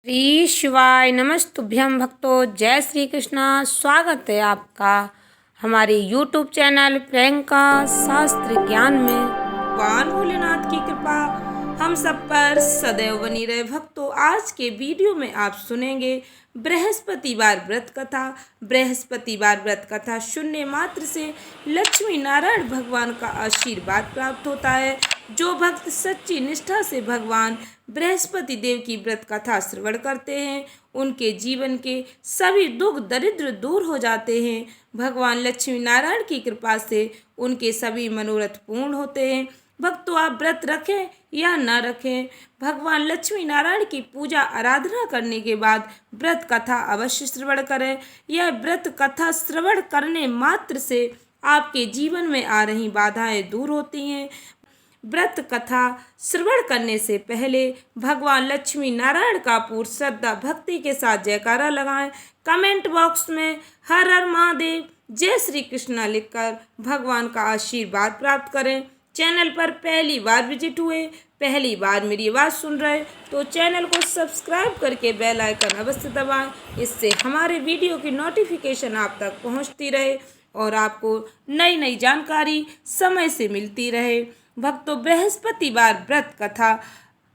श्री शिवाय नमस्तुभ्यं भक्तों। जय श्री कृष्णा। स्वागत है आपका हमारे YouTube चैनल प्रियंका शास्त्र ज्ञान में। भगवान भोलेनाथ की कृपा हम सब पर सदैव बनी रहे। भक्तों, आज के वीडियो में आप सुनेंगे बृहस्पतिवार व्रत कथा। बृहस्पतिवार व्रत कथा सुनने मात्र से लक्ष्मी नारायण भगवान का आशीर्वाद प्राप्त होता है। जो भक्त सच्ची निष्ठा से भगवान बृहस्पति देव की व्रत कथा श्रवण करते हैं, उनके जीवन के सभी दुख दरिद्र दूर हो जाते हैं। भगवान लक्ष्मी नारायण की कृपा से उनके सभी मनोरथ पूर्ण होते हैं। भक्तों, आप व्रत रखें या न रखें, भगवान लक्ष्मी नारायण की पूजा आराधना करने के बाद व्रत कथा अवश्य श्रवण करें। यह व्रत कथा श्रवण करने मात्र से आपके जीवन में आ रही बाधाएं दूर होती हैं। व्रत कथा श्रवण करने से पहले भगवान लक्ष्मी नारायण का पूर्ण श्रद्धा भक्ति के साथ जयकारा लगाएं। कमेंट बॉक्स में हर हर महादेव, जय श्री कृष्णा लिखकर भगवान का आशीर्वाद प्राप्त करें। चैनल पर पहली बार विजिट हुए, पहली बार मेरी आवाज़ सुन रहे तो चैनल को सब्सक्राइब करके बेल आइकन अवश्य दबाएं। इससे हमारे वीडियो की नोटिफिकेशन आप तक पहुंचती रहे और आपको नई नई जानकारी समय से मिलती रहे। भक्तों, बृहस्पतिवार व्रत कथा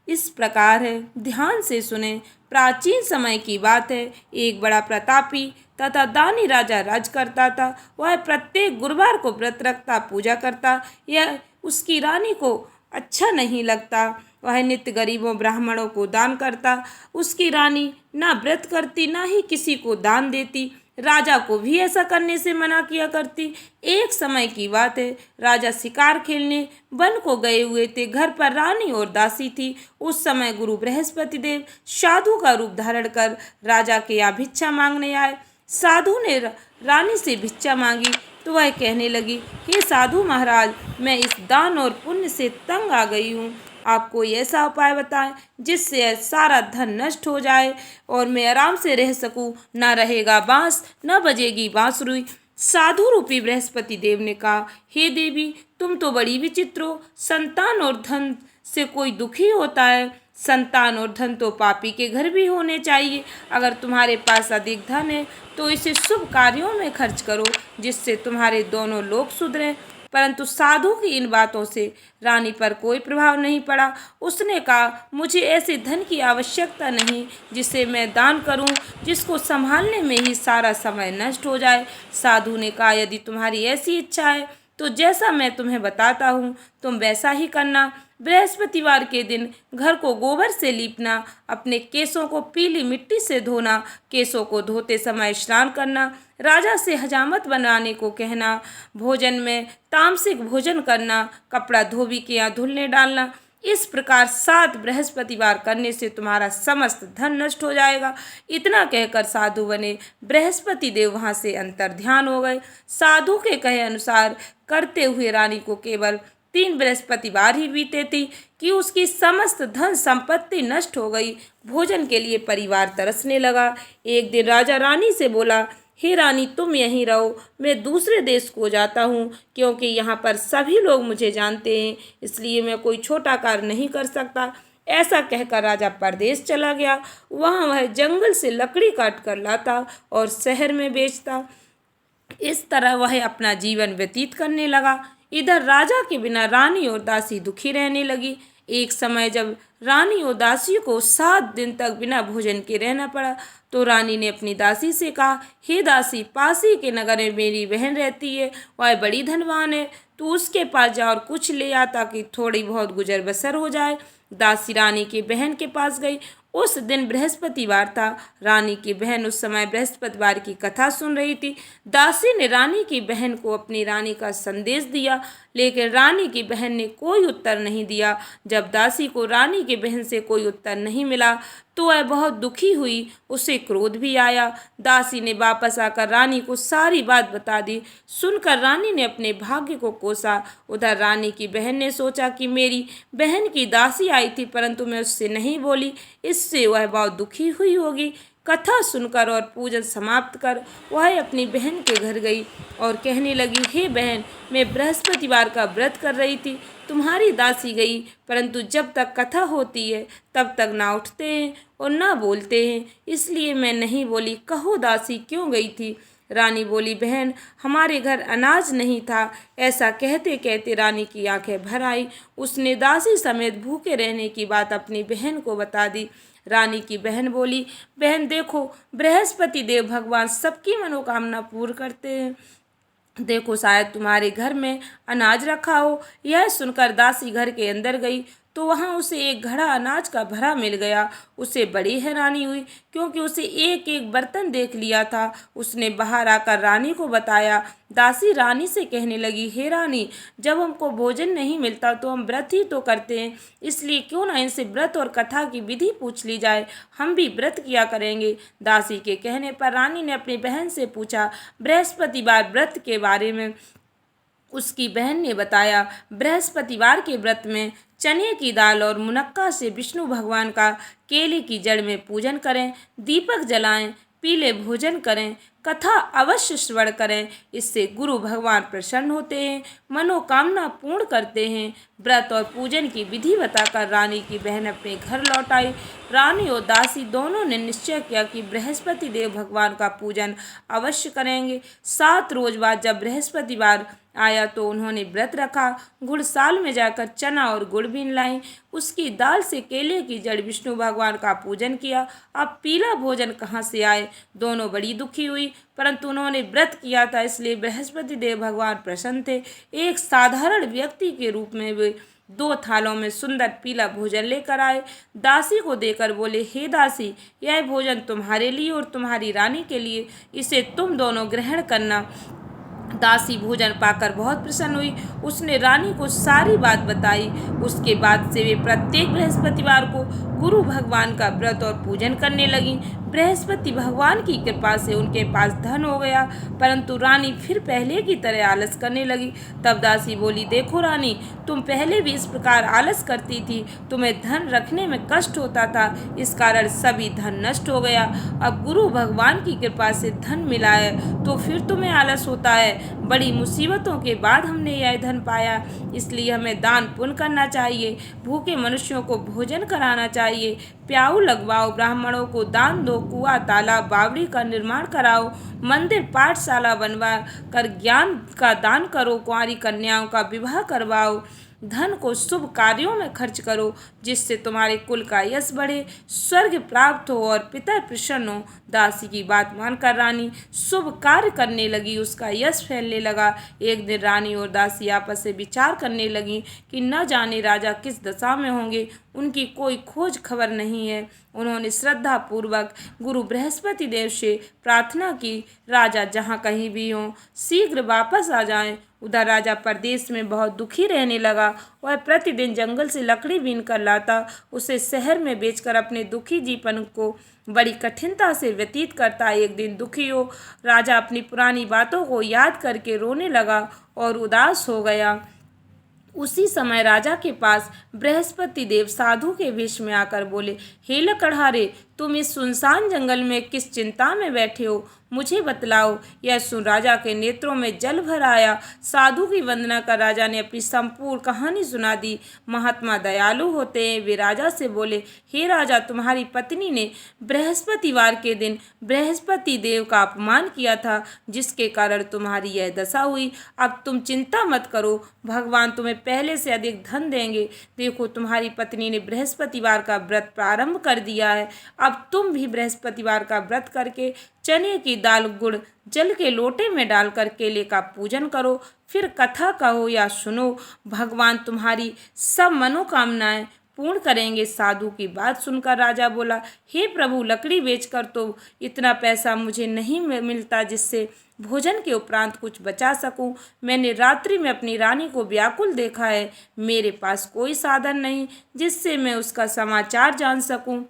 इस प्रकार है, ध्यान से सुने। प्राचीन समय की बात है। एक बड़ा प्रतापी तथा दानी राजा राज करता था। वह प्रत्येक गुरुवार को व्रत रखता, पूजा करता। यह उसकी रानी को अच्छा नहीं लगता। वह नित्य गरीबों ब्राह्मणों को दान करता। उसकी रानी ना व्रत करती, ना ही किसी को दान देती। राजा को भी ऐसा करने से मना किया करती। एक समय की बात है, राजा शिकार खेलने वन को गए हुए थे। घर पर रानी और दासी थी। उस समय गुरु बृहस्पति देव साधु का रूप धारण कर राजा के यहाँ भिक्षा मांगने आए। साधु ने रानी से भिक्षा मांगी तो वह कहने लगी, हे साधु महाराज, मैं इस दान और पुण्य से तंग आ गई हूँ। आप कोई ऐसा उपाय बताएं जिससे सारा धन नष्ट हो जाए और मैं आराम से रह सकूं। न रहेगा बांस, न बजेगी बांसुरी। साधु रूपी बृहस्पति देव ने कहा, हे देवी, तुम तो बड़ी विचित्र हो। संतान और धन से कोई दुखी होता है। संतान और धन तो पापी के घर भी होने चाहिए। अगर तुम्हारे पास अधिक धन है तो इसे शुभ कार्यों में खर्च करो, जिससे तुम्हारे दोनों लोग सुधरें। परंतु साधु की इन बातों से रानी पर कोई प्रभाव नहीं पड़ा। उसने कहा, मुझे ऐसे धन की आवश्यकता नहीं जिसे मैं दान करूं, जिसको संभालने में ही सारा समय नष्ट हो जाए। साधु ने कहा, यदि तुम्हारी ऐसी इच्छा है तो जैसा मैं तुम्हें बताता हूँ तुम वैसा ही करना। बृहस्पतिवार के दिन घर को गोबर से लीपना, अपने केसों को पीली मिट्टी से धोना, केसों को धोते समय स्नान करना, राजा से हजामत बनाने को कहना, भोजन में तामसिक भोजन करना, कपड़ा धोबी के यहाँ धुलने डालना। इस प्रकार 7 बृहस्पतिवार करने से तुम्हारा समस्त धन नष्ट हो जाएगा। इतना कहकर साधु बने बृहस्पति देव वहाँ से अंतर ध्यान हो गए। साधु के कहे अनुसार करते हुए रानी को केवल 3 बृहस्पतिवार ही बीते थी कि उसकी समस्त धन संपत्ति नष्ट हो गई। भोजन के लिए परिवार तरसने लगा। एक दिन राजा रानी से बोला, हे रानी, तुम यहीं रहो, मैं दूसरे देश को जाता हूँ, क्योंकि यहाँ पर सभी लोग मुझे जानते हैं, इसलिए मैं कोई छोटा कार्य नहीं कर सकता। ऐसा कहकर राजा परदेश चला गया। वहाँ वह जंगल से लकड़ी काट कर लाता और शहर में बेचता। इस तरह वह अपना जीवन व्यतीत करने लगा। इधर राजा के बिना रानी और दासी दुखी रहने लगी। एक समय जब रानी और दासी को 7 दिन तक बिना भोजन के रहना पड़ा तो रानी ने अपनी दासी से कहा, हे दासी, पास ही के नगर में मेरी बहन रहती है, वह बड़ी धनवान है, तू उसके पास जा और कुछ ले आ ताकि थोड़ी बहुत गुजर बसर हो जाए। दासी रानी की बहन के पास गई। उस दिन बृहस्पतिवार था। रानी की बहन उस समय बृहस्पतिवार की कथा सुन रही थी। दासी ने रानी की बहन को अपनी रानी का संदेश दिया, लेकिन रानी की बहन ने कोई उत्तर नहीं दिया। जब दासी को रानी की बहन से कोई उत्तर नहीं मिला तो वह बहुत दुखी हुई। उसे क्रोध भी आया। दासी ने वापस आकर रानी को सारी बात बता दी। सुनकर रानी ने अपने भाग्य को कोसा। उधर रानी की बहन ने सोचा कि मेरी बहन की दासी आई थी, परंतु मैं उससे नहीं बोली, इससे वह बहुत दुखी हुई होगी। कथा सुनकर और पूजन समाप्त कर वह अपनी बहन के घर गई और कहने लगी, हे बहन, मैं बृहस्पतिवार का व्रत कर रही थी, तुम्हारी दासी गई, परंतु जब तक कथा होती है तब तक ना उठते हैं और ना बोलते हैं, इसलिए मैं नहीं बोली। कहो दासी क्यों गई थी? रानी बोली, बहन, हमारे घर अनाज नहीं था। ऐसा कहते कहते रानी की आंखें भर आई। उसने दासी समेत भूखे रहने की बात अपनी बहन को बता दी। रानी की बहन बोली, बहन देखो, बृहस्पति देव भगवान सबकी मनोकामना पूर्ण करते हैं। देखो, शायद तुम्हारे घर में अनाज रखा हो। यह सुनकर दासी घर के अंदर गई तो वहां उसे एक घड़ा अनाज का भरा मिल गया। उसे बड़ी हैरानी हुई क्योंकि उसे एक एक बर्तन देख लिया था। उसने बाहर आकर रानी को बताया। दासी रानी से कहने लगी, हे रानी, जब हमको भोजन नहीं मिलता तो हम व्रत ही तो करते हैं, इसलिए क्यों ना इनसे व्रत और कथा की विधि पूछ ली जाए, हम भी व्रत किया करेंगे। दासी के कहने पर रानी ने अपनी बहन से पूछा बृहस्पतिवार व्रत के बारे में। उसकी बहन ने बताया, बृहस्पतिवार के व्रत में चने की दाल और मुनक्का से विष्णु भगवान का केले की जड़ में पूजन करें, दीपक जलाएं, पीले भोजन करें, कथा अवश्य श्रवण करें, इससे गुरु भगवान प्रसन्न होते हैं, मनोकामना पूर्ण करते हैं। व्रत और पूजन की विधि बताकर रानी की बहन अपने घर लौट आई। रानी और दासी दोनों ने निश्चय किया कि बृहस्पति देव भगवान का पूजन अवश्य करेंगे। 7 रोज बाद जब बृहस्पतिवार आया तो उन्होंने व्रत रखा। गुड़साल में जाकर चना और गुड़ बीन लाई, उसकी दाल से केले की जड़ विष्णु भगवान का पूजन किया। अब पीला भोजन कहाँ से आए? दोनों बड़ी दुखी हुई, परंतु उन्होंने व्रत किया था इसलिए बृहस्पति देव भगवान प्रसन्न थे। एक साधारण व्यक्ति के रूप में वे 2 थालों में सुंदर पीला भोजन लेकर आए। दासी को देकर बोले, हे दासी, यह भोजन तुम्हारे लिए और तुम्हारी रानी के लिए, इसे तुम दोनों ग्रहण करना। दासी भोजन पाकर बहुत प्रसन्न हुई। उसने रानी को सारी बात बताई। उसके बाद से वे प्रत्येक बृहस्पतिवार को गुरु भगवान का व्रत और पूजन करने लगी। बृहस्पति भगवान की कृपा से उनके पास धन हो गया, परंतु रानी फिर पहले की तरह आलस करने लगी। तब दासी बोली, देखो रानी, तुम पहले भी इस प्रकार आलस करती थी, तुम्हें धन रखने में कष्ट होता था, इस कारण सभी धन नष्ट हो गया। अब गुरु भगवान की कृपा से धन मिला है तो फिर तुम्हें आलस होता है। बड़ी मुसीबतों के बाद हमने यह धन पाया, इसलिए हमें दान पुण्य करना चाहिए, भूखे मनुष्यों को भोजन कराना चाहिए, प्याऊ लगवाओ, ब्राह्मणों को दान दो, कुआं तालाब बावड़ी का निर्माण कराओ, मंदिर पाठशाला बनवा कर ज्ञान का दान करो, कुंवारी कन्याओं का विवाह करवाओ, धन को शुभ कार्यों में खर्च करो, जिससे तुम्हारे कुल का यश बढ़े, स्वर्ग प्राप्त हो और पिता प्रसन्न हो। दासी की बात मानकर रानी शुभ कार्य करने लगी, उसका यश फैलने लगा। एक दिन रानी और दासी आपस में विचार करने लगी कि न जाने राजा किस दशा में होंगे, उनकी कोई खोज खबर नहीं है। उन्होंने श्रद्धा पूर्वक गुरु बृहस्पति देव से प्रार्थना की, राजा जहाँ कहीं भी हों शीघ्र वापस आ जाएं। उधर राजा परदेश में बहुत दुखी रहने लगा। वह प्रतिदिन जंगल से लकड़ी बीन कर लाता, उसे शहर में बेचकर अपने दुखी जीवन को बड़ी कठिनता से व्यतीत करता। एक दिन दुखी हो राजा अपनी पुरानी बातों को याद करके रोने लगा और उदास हो गया। उसी समय राजा के पास बृहस्पति देव साधु के वेश में आकर बोले, हे लकड़हारे, तुम इस सुनसान जंगल में किस चिंता में बैठे हो, मुझे बतलाओ। यह सुन राजा के नेत्रों में जल भर आया। साधु की वंदना कर राजा ने अपनी संपूर्ण कहानी सुना दी। महात्मा दयालु होते हैं, वे राजा से बोले, हे राजा, तुम्हारी पत्नी ने बृहस्पतिवार के दिन बृहस्पति देव का अपमान किया था, जिसके कारण तुम्हारी यह दशा हुई। अब तुम चिंता मत करो, भगवान तुम्हें पहले से अधिक धन देंगे। देखो, तुम्हारी पत्नी ने बृहस्पतिवार का व्रत प्रारंभ कर दिया है। अब तुम भी बृहस्पतिवार का व्रत करके चने की दाल गुड़ जल के लोटे में डालकर केले का पूजन करो, फिर कथा कहो या सुनो, भगवान तुम्हारी सब मनोकामनाएं पूर्ण करेंगे। साधु की बात सुनकर राजा बोला, हे प्रभु, लकड़ी बेचकर तो इतना पैसा मुझे नहीं मिलता जिससे भोजन के उपरांत कुछ बचा सकूं। मैंने रात्रि में अपनी रानी को व्याकुल देखा है, मेरे पास कोई साधन नहीं जिससे मैं उसका समाचार जान सकूं।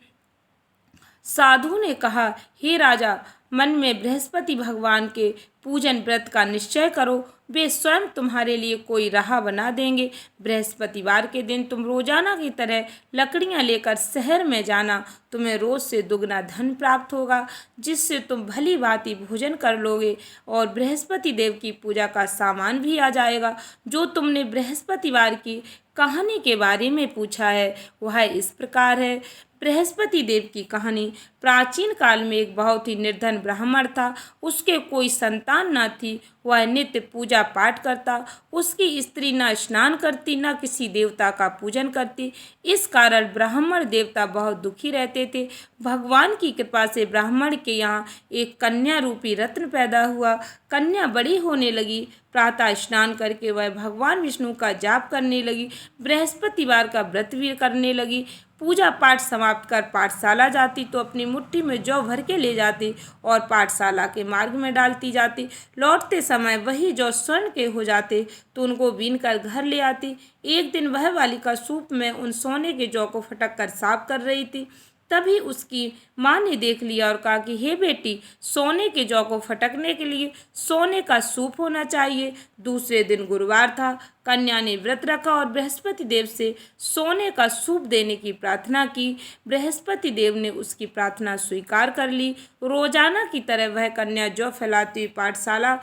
साधु ने कहा, हे राजा, मन में बृहस्पति भगवान के पूजन व्रत का निश्चय करो, वे स्वयं तुम्हारे लिए कोई राह बना देंगे। बृहस्पतिवार के दिन तुम रोजाना की तरह लकड़ियां लेकर शहर में जाना। तुम्हें रोज से दुगना धन प्राप्त होगा, जिससे तुम भली भांति भोजन कर लोगे और बृहस्पति देव की पूजा का सामान भी आ जाएगा। जो तुमने बृहस्पतिवार की कहानी के बारे में पूछा है वह इस प्रकार है। बृहस्पति देव की कहानी। प्राचीन काल में एक बहुत ही निर्धन ब्राह्मण था। उसके कोई संतान न थी। वह नित्य पूजा पाठ करता। उसकी स्त्री न स्नान करती, न किसी देवता का पूजन करती। इस कारण ब्राह्मण देवता बहुत दुखी रहते थे। भगवान की कृपा से ब्राह्मण के यहाँ एक कन्या रूपी रत्न पैदा हुआ। कन्या बड़ी होने लगी। प्रातः स्नान करके वह भगवान विष्णु का जाप करने लगी। बृहस्पतिवार का व्रत भी करने लगी। पूजा पाठ समाप्त कर पाठशाला जाती तो अपनी मुट्ठी में जौ भर के ले जाती और पाठशाला के मार्ग में डालती जाती। लौटते समय वही जौ स्वर्ण के हो जाते तो उनको बीन कर घर ले आती। एक दिन वह बालिका सूप में उन सोने के जौ को फटक कर साफ कर रही थी। तभी उसकी माँ ने देख लिया और कहा कि हे बेटी, सोने के जौ को फटकने के लिए सोने का सूप होना चाहिए। दूसरे दिन गुरुवार था। कन्या ने व्रत रखा और बृहस्पति देव से सोने का सूप देने की प्रार्थना की। बृहस्पति देव ने उसकी प्रार्थना स्वीकार कर ली। रोजाना की तरह वह कन्या जौ फैलाती हुई पाठशाला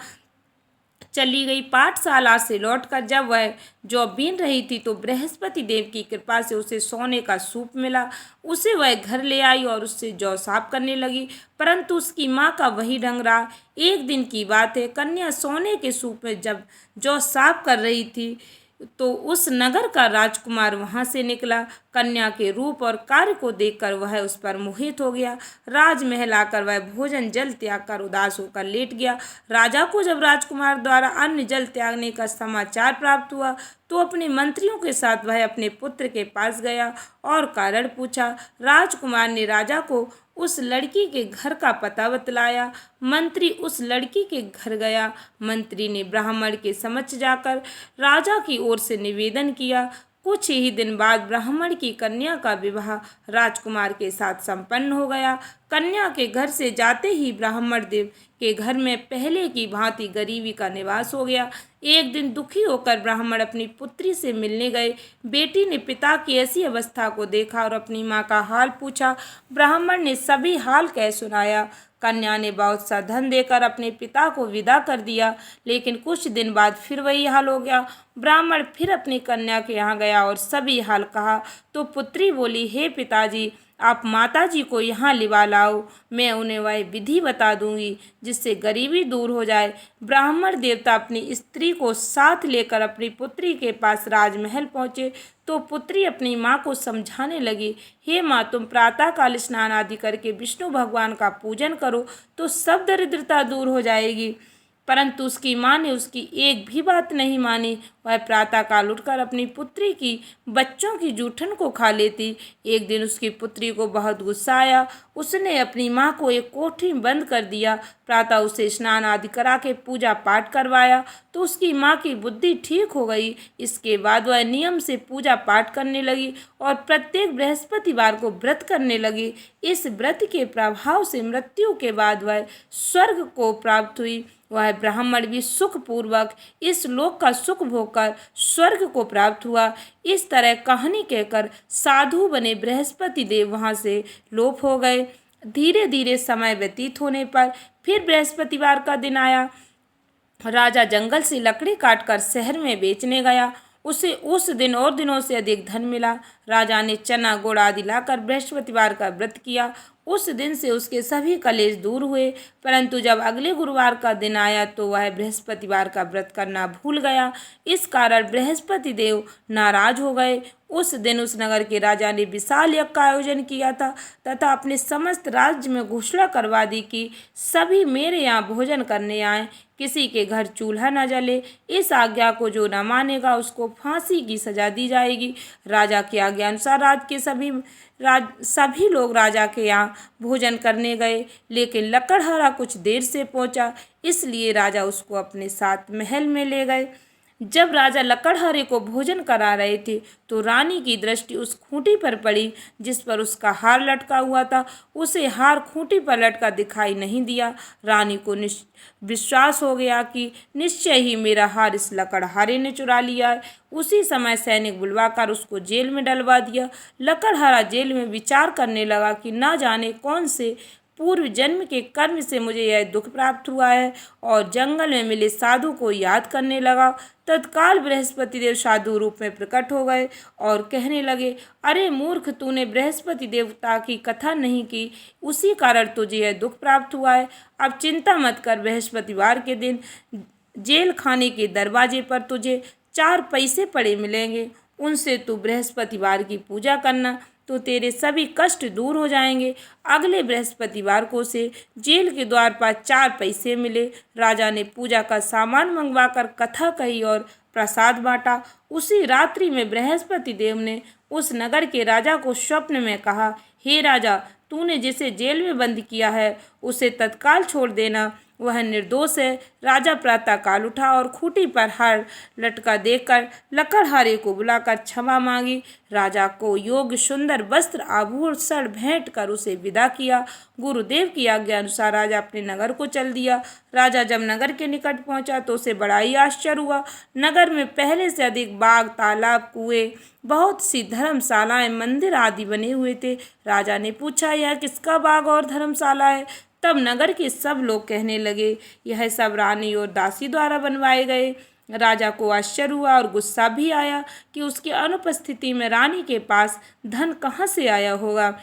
चली गई। पाठशाला से लौटकर जब वह जौ बीन रही थी तो बृहस्पति देव की कृपा से उसे सोने का सूप मिला। उसे वह घर ले आई और उससे जौ साफ करने लगी, परंतु उसकी माँ का वही ढंग रहा। एक दिन की बात है, कन्या सोने के सूप में जब जौ साफ कर रही थी तो उस नगर का राजकुमार वहां से निकला। कन्या के रूप और कार्य को देखकर वह उस पर मोहित हो गया। राजमहल आकर वह भोजन जल त्याग कर उदास होकर लेट गया। राजा को जब राजकुमार द्वारा अन्न जल त्यागने का समाचार प्राप्त हुआ तो अपने मंत्रियों के साथ वह अपने पुत्र के पास गया और कारण पूछा। राजकुमार ने राजा को उस लड़की के घर का पता बतलाया। मंत्री उस लड़की के घर गया। मंत्री ने ब्राह्मण के समक्ष जाकर राजा की ओर से निवेदन किया। कुछ ही दिन बाद ब्राह्मण की कन्या का विवाह राजकुमार के साथ संपन्न हो गया। कन्या के घर से जाते ही ब्राह्मण देव के घर में पहले की भांति गरीबी का निवास हो गया। एक दिन दुखी होकर ब्राह्मण अपनी पुत्री से मिलने गए। बेटी ने पिता की ऐसी अवस्था को देखा और अपनी माँ का हाल पूछा। ब्राह्मण ने सभी हाल कह सुनाया। कन्या ने बहुत सा धन देकर अपने पिता को विदा कर दिया, लेकिन कुछ दिन बाद फिर वही हाल हो गया। ब्राह्मण फिर अपनी कन्या के यहाँ गया और सभी हाल कहा तो पुत्री बोली, हे पिताजी, आप माताजी को यहाँ लिवा लाओ, मैं उन्हें वह विधि बता दूंगी जिससे गरीबी दूर हो जाए। ब्राह्मण देवता अपनी स्त्री को साथ लेकर अपनी पुत्री के पास राजमहल पहुँचे तो पुत्री अपनी माँ को समझाने लगी, हे माँ, तुम प्रातःकाल स्नान आदि करके विष्णु भगवान का पूजन करो तो सब दरिद्रता दूर हो जाएगी। परंतु उसकी माँ ने उसकी एक भी बात नहीं मानी। वह प्रातःकाल उठकर अपनी पुत्री की बच्चों की जूठन को खा लेती। एक दिन उसकी पुत्री को बहुत गुस्सा आया। उसने अपनी माँ को एक कोठरी में बंद कर दिया। प्रातः उसे स्नान आदि करा के पूजा पाठ करवाया तो उसकी माँ की बुद्धि ठीक हो गई। इसके बाद वह नियम से पूजा पाठ करने लगी और प्रत्येक बृहस्पतिवार को व्रत करने लगी। इस व्रत के प्रभाव से मृत्यु के बाद वह स्वर्ग को प्राप्त हुई। वह ब्राह्मण भी सुखपूर्वक इस लोक का सुख भोगकर स्वर्ग को प्राप्त हुआ। इस तरह कहानी कहकर साधु बने बृहस्पति देव वहाँ से लोप हो गए। धीरे धीरे समय व्यतीत होने पर फिर बृहस्पतिवार का दिन आया। राजा जंगल से लकड़ी काटकर शहर में बेचने गया। उसे उस दिन और दिनों से अधिक धन मिला। राजा ने चना गुड़ आदि लाकर बृहस्पतिवार का व्रत किया। उस दिन से उसके सभी कलेश दूर हुए। परंतु जब अगले गुरुवार का दिन आया तो वह बृहस्पतिवार का व्रत करना भूल गया। इस कारण बृहस्पति देव नाराज हो गए। उस दिन उस नगर के राजा ने विशाल यज्ञ का आयोजन किया था तथा अपने समस्त राज्य में घोषणा करवा दी कि सभी मेरे यहाँ भोजन करने आए, किसी के घर चूल्हा न जले। इस आज्ञा को जो न मानेगा उसको फांसी की सजा दी जाएगी। राजा की आज्ञा अनुसार सभी लोग राजा के यहाँ भोजन करने गए, लेकिन लकड़हारा कुछ देर से पहुंचा, इसलिए राजा उसको अपने साथ महल में ले गए। जब राजा लकड़हारे को भोजन करा रहे थे तो रानी की दृष्टि उस खूंटी पर पड़ी जिस पर उसका हार लटका हुआ था। उसे हार खूंटी पर लटका दिखाई नहीं दिया। रानी को विश्वास हो गया कि निश्चय ही मेरा हार इस लकड़हारे ने चुरा लिया है। उसी समय सैनिक बुलवाकर उसको जेल में डलवा दिया। लकड़हारा जेल में विचार करने लगा कि ना जाने कौन से पूर्व जन्म के कर्म से मुझे यह दुख प्राप्त हुआ है, और जंगल में मिले साधु को याद करने लगा। तत्काल बृहस्पति देव साधु रूप में प्रकट हो गए और कहने लगे, अरे मूर्ख, तूने बृहस्पति देवता की कथा नहीं की, उसी कारण तुझे यह दुख प्राप्त हुआ है। अब चिंता मत कर, बृहस्पतिवार के दिन जेल खाने के दरवाजे पर तुझे 4 पैसे पड़े मिलेंगे। उनसे तू बृहस्पतिवार की पूजा करना तो तेरे सभी कष्ट दूर हो जाएंगे। अगले बृहस्पतिवार को से जेल के द्वार पर 4 पैसे मिले। राजा ने पूजा का सामान मंगवाकर कथा कही और प्रसाद बांटा। उसी रात्रि में बृहस्पति देव ने उस नगर के राजा को स्वप्न में कहा, हे राजा, तूने जिसे जेल में बंद किया है उसे तत्काल छोड़ देना, वह निर्दोष है। राजा प्रातःकाल उठा और खूंटी पर हार लटका देखकर लकड़हारे को बुलाकर क्षमा मांगी। राजा को योग्य सुंदर वस्त्र आभूषण भेंट कर उसे विदा किया। गुरुदेव की आज्ञा अनुसार राजा अपने नगर को चल दिया। राजा जब नगर के निकट पहुंचा तो उसे बड़ा ही आश्चर्य हुआ। नगर में पहले से अधिक बाग, तालाब, कुएं, बहुत सी धर्मशालाएं, मंदिर आदि बने हुए थे। राजा ने पूछा, यह किसका बाग और धर्मशाला है? तब नगर के सब लोग कहने लगे, यह सब रानी और दासी द्वारा बनवाए गए। राजा को आश्चर्य हुआ और गुस्सा भी आया कि उसकी अनुपस्थिति में रानी के पास धन कहाँ से आया होगा।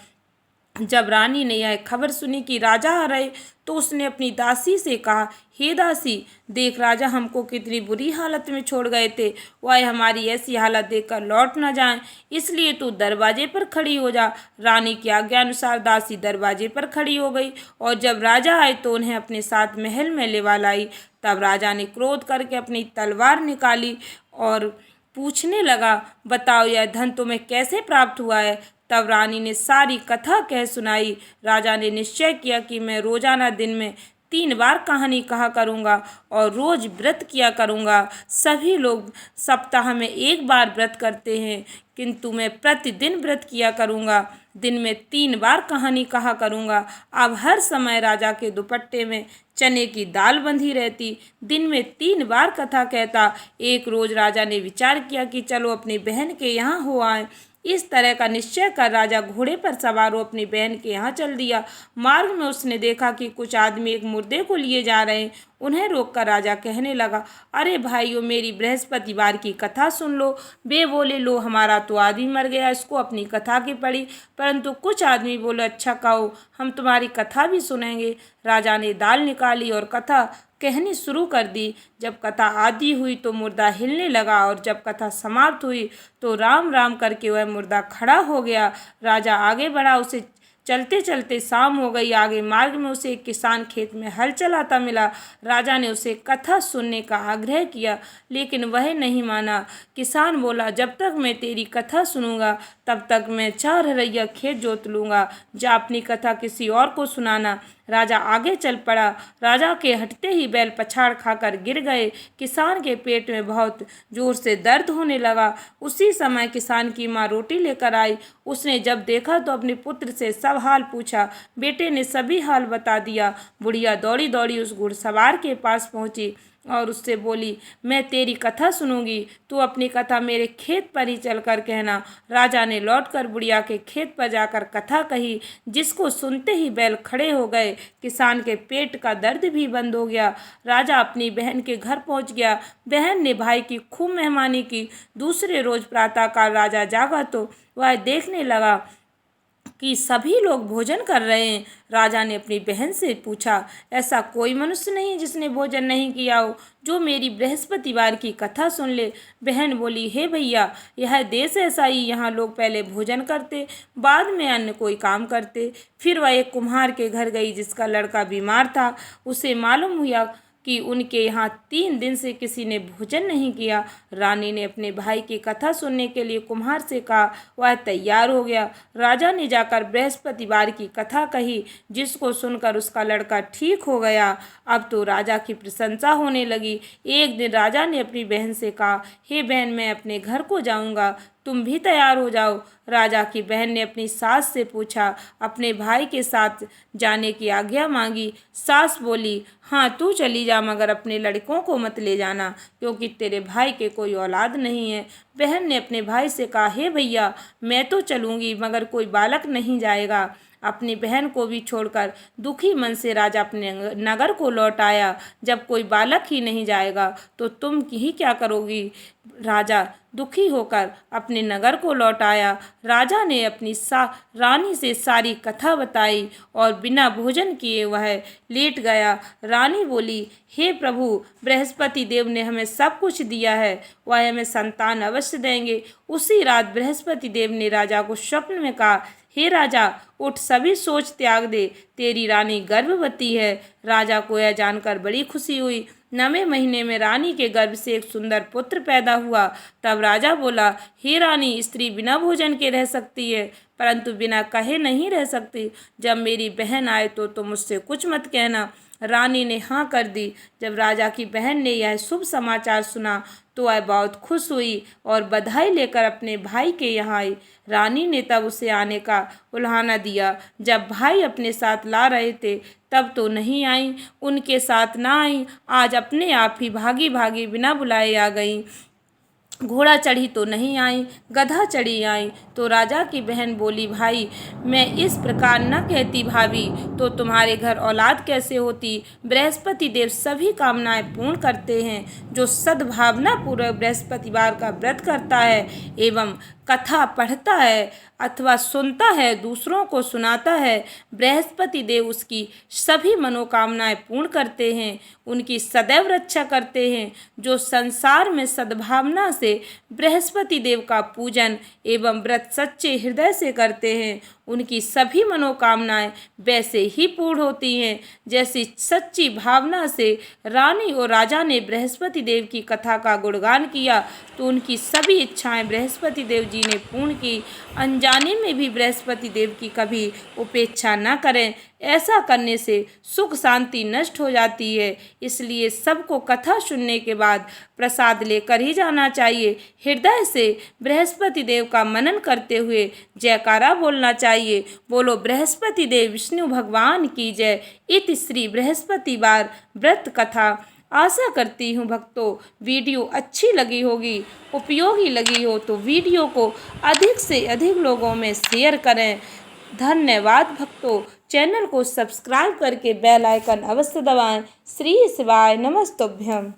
जब रानी ने यह खबर सुनी कि राजा आ रहे तो उसने अपनी दासी से कहा, हे दासी, देख राजा हमको कितनी बुरी हालत में छोड़ गए थे, वह हमारी ऐसी हालत देखकर लौट न जाएं, इसलिए तू दरवाजे पर खड़ी हो जा। रानी की आज्ञा अनुसार दासी दरवाजे पर खड़ी हो गई और जब राजा आए तो उन्हें अपने साथ महल में लेवा लाई। तब राजा ने क्रोध करके अपनी तलवार निकाली और पूछने लगा, बताओ यह धन तुम्हें कैसे प्राप्त हुआ है? तब रानी ने सारी कथा कह सुनाई। राजा ने निश्चय किया कि मैं रोजाना दिन में 3 बार कहानी कहा करूँगा और रोज व्रत किया करूँगा। सभी लोग सप्ताह में 1 बार व्रत करते हैं, किंतु मैं प्रतिदिन व्रत किया करूँगा। दिन में 3 बार कहानी कहा करूँगा। अब हर समय राजा के दुपट्टे में चने की दाल बंधी रहती। दिन में 3 बार कथा कहता। एक रोज राजा ने विचार किया कि चलो अपनी बहन के यहाँ हो आए। इस तरह का निश्चय कर राजा घोड़े पर सवार हो अपनी बहन के यहाँ चल दिया। मार्ग में उसने देखा कि कुछ आदमी एक मुर्दे को लिए जा रहे हैं। उन्हें रोककर राजा कहने लगा, अरे भाइयों, मेरी बृहस्पतिवार की कथा सुन लो। वे बोले, लो, हमारा तो आदमी मर गया, इसको अपनी कथा की पड़ी। परंतु कुछ आदमी बोले, अच्छा कहो, हम तुम्हारी कथा भी सुनेंगे। राजा ने दाल निकाली और कथा कहनी शुरू कर दी। जब कथा आदि हुई तो मुर्दा हिलने लगा और जब कथा समाप्त हुई तो राम राम करके वह मुर्दा खड़ा हो गया। राजा आगे बढ़ा, उसे चलते चलते शाम हो गई। आगे मार्ग में उसे एक किसान खेत में हल चलाता मिला। राजा ने उसे कथा सुनने का आग्रह किया, लेकिन वह नहीं माना। किसान बोला, जब तक मैं तेरी कथा सुनूंगा तब तक मैं 4 हरैया खेत जोत लूँगा, जा अपनी कथा किसी और को सुनाना। राजा आगे चल पड़ा। राजा के हटते ही बैल पछाड़ खाकर गिर गए। किसान के पेट में बहुत जोर से दर्द होने लगा। उसी समय किसान की माँ रोटी लेकर आई। उसने जब देखा तो अपने पुत्र से सब हाल पूछा। बेटे ने सभी हाल बता दिया। बुढ़िया दौड़ी दौड़ी उस घुड़सवार के पास पहुंची और उससे बोली, मैं तेरी कथा सुनूंगी, तू अपनी कथा मेरे खेत पर ही चलकर कहना। राजा ने लौटकर बुढ़िया के खेत पर जाकर कथा कही, जिसको सुनते ही बैल खड़े हो गए। किसान के पेट का दर्द भी बंद हो गया। राजा अपनी बहन के घर पहुंच गया। बहन ने भाई की खूब मेहमानी की। दूसरे रोज प्रातःकाल राजा जागा तो वह देखने लगा कि सभी लोग भोजन कर रहे हैं। राजा ने अपनी बहन से पूछा, ऐसा कोई मनुष्य नहीं जिसने भोजन नहीं किया हो, जो मेरी बृहस्पतिवार की कथा सुन ले। बहन बोली, हे भैया, यह देश ऐसा ही, यहाँ लोग पहले भोजन करते, बाद में अन्य कोई काम करते। फिर वह एक कुम्हार के घर गई जिसका लड़का बीमार था। उसे मालूम हुआ कि उनके यहाँ 3 दिन से किसी ने भोजन नहीं किया। रानी ने अपने भाई की कथा सुनने के लिए कुम्हार से कहा। वह तैयार हो गया। राजा ने जाकर बृहस्पतिवार की कथा कही, जिसको सुनकर उसका लड़का ठीक हो गया। अब तो राजा की प्रशंसा होने लगी। एक दिन राजा ने अपनी बहन से कहा, हे बहन, मैं अपने घर को जाऊंगा, तुम भी तैयार हो जाओ। राजा की बहन ने अपनी सास से पूछा, अपने भाई के साथ जाने की आज्ञा मांगी। सास बोली, हाँ तू चली जा, मगर अपने लड़कों को मत ले जाना, क्योंकि तेरे भाई के कोई औलाद नहीं है। बहन ने अपने भाई से कहा, हे भैया, मैं तो चलूँगी, मगर कोई बालक नहीं जाएगा। अपनी बहन को भी छोड़कर दुखी मन से राजा अपने नगर को लौट आया। जब कोई बालक ही नहीं जाएगा तो तुम ही क्या करोगी। राजा दुखी होकर अपने नगर को लौट आया। राजा ने अपनी रानी से सारी कथा बताई और बिना भोजन किए वह लेट गया। रानी बोली, हे प्रभु, बृहस्पति देव ने हमें सब कुछ दिया है, वह हमें संतान अवश्य देंगे। उसी रात बृहस्पति देव ने राजा को स्वप्न में कहा, हे राजा, उठ, सभी सोच त्याग दे, तेरी रानी गर्भवती है। राजा को यह जानकर बड़ी खुशी हुई। 9वें महीने में रानी के गर्भ से एक सुंदर पुत्र पैदा हुआ। तब राजा बोला, हे रानी, स्त्री बिना भोजन के रह सकती है, परंतु बिना कहे नहीं रह सकती। जब मेरी बहन आए तो तुम मुझसे कुछ मत कहना। रानी ने हाँ कर दी। जब राजा की बहन ने यह शुभ समाचार सुना तो वह बहुत खुश हुई और बधाई लेकर अपने भाई के यहाँ आई। रानी ने तब उसे आने का उल्हाना दिया। जब भाई अपने साथ ला रहे थे तब तो नहीं आई, उनके साथ ना आई, आज अपने आप ही भागी भागी बिना बुलाए आ गई। घोड़ा चढ़ी तो नहीं आई, गधा चढ़ी आई। तो राजा की बहन बोली, भाई, मैं इस प्रकार न कहती भाभी, तो तुम्हारे घर औलाद कैसे होती। बृहस्पति देव सभी कामनाएं पूर्ण करते हैं। जो सद्भावना पूर्वक बृहस्पतिवार का व्रत करता है एवं कथा पढ़ता है अथवा सुनता है, दूसरों को सुनाता है, बृहस्पति देव उसकी सभी मनोकामनाएं पूर्ण करते हैं, उनकी सदैव रक्षा करते हैं। जो संसार में सद्भावना से बृहस्पति देव का पूजन एवं व्रत सच्चे हृदय से करते हैं, उनकी सभी मनोकामनाएं वैसे ही पूर्ण होती हैं जैसी सच्ची भावना से रानी और राजा ने बृहस्पति देव की कथा का गुणगान किया तो उनकी सभी इच्छाएं बृहस्पति देव जी ने पूर्ण की। अनजाने में भी बृहस्पति देव की कभी उपेक्षा न करें, ऐसा करने से सुख शांति नष्ट हो जाती है। इसलिए सबको कथा सुनने के बाद प्रसाद लेकर ही जाना चाहिए। हृदय से बृहस्पति देव का मनन करते हुए जयकारा बोलना चाहिए। बोलो बृहस्पति देव विष्णु भगवान की जय। इति श्री बृहस्पतिवार व्रत कथा। आशा करती हूँ भक्तों वीडियो अच्छी लगी होगी, उपयोगी लगी हो तो वीडियो को अधिक से अधिक लोगों में शेयर करें। धन्यवाद भक्तों। चैनल को सब्सक्राइब करके बेल आइकन अवश्य दबाएं। श्री शिवाय नमस्तुभ्यं।